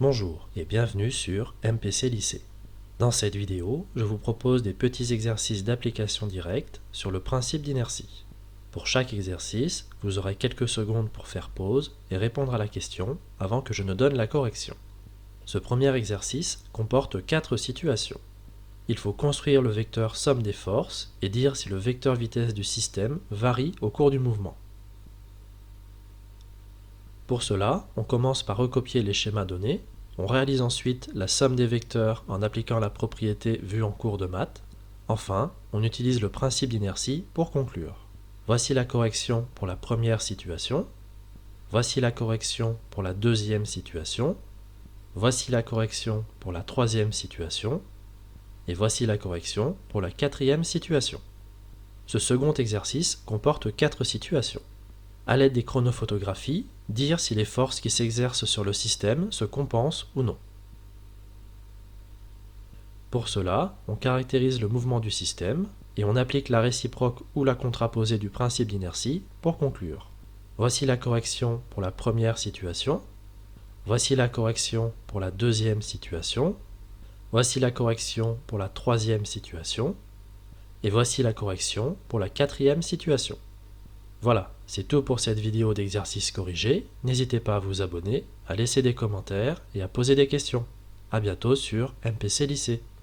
Bonjour et bienvenue sur MPC Lycée. Dans cette vidéo, je vous propose des petits exercices d'application directe sur le principe d'inertie. Pour chaque exercice, vous aurez quelques secondes pour faire pause et répondre à la question avant que je ne donne la correction. Ce premier exercice comporte 4 situations. Il faut construire le vecteur somme des forces et dire si le vecteur vitesse du système varie au cours du mouvement. Pour cela, on commence par recopier les schémas donnés. On réalise ensuite la somme des vecteurs en appliquant la propriété vue en cours de maths. Enfin, on utilise le principe d'inertie pour conclure. Voici la correction pour la première situation. Voici la correction pour la deuxième situation. Voici la correction pour la troisième situation. Et voici la correction pour la quatrième situation. Ce second exercice comporte 4 situations. À l'aide des chronophotographies, dire si les forces qui s'exercent sur le système se compensent ou non. Pour cela, on caractérise le mouvement du système et on applique la réciproque ou la contraposée du principe d'inertie pour conclure. Voici la correction pour la première situation. Voici la correction pour la deuxième situation. Voici la correction pour la troisième situation. Et voici la correction pour la quatrième situation. Voilà, c'est tout pour cette vidéo d'exercice corrigé. N'hésitez pas à vous abonner, à laisser des commentaires et à poser des questions. A bientôt sur MPC Lycée.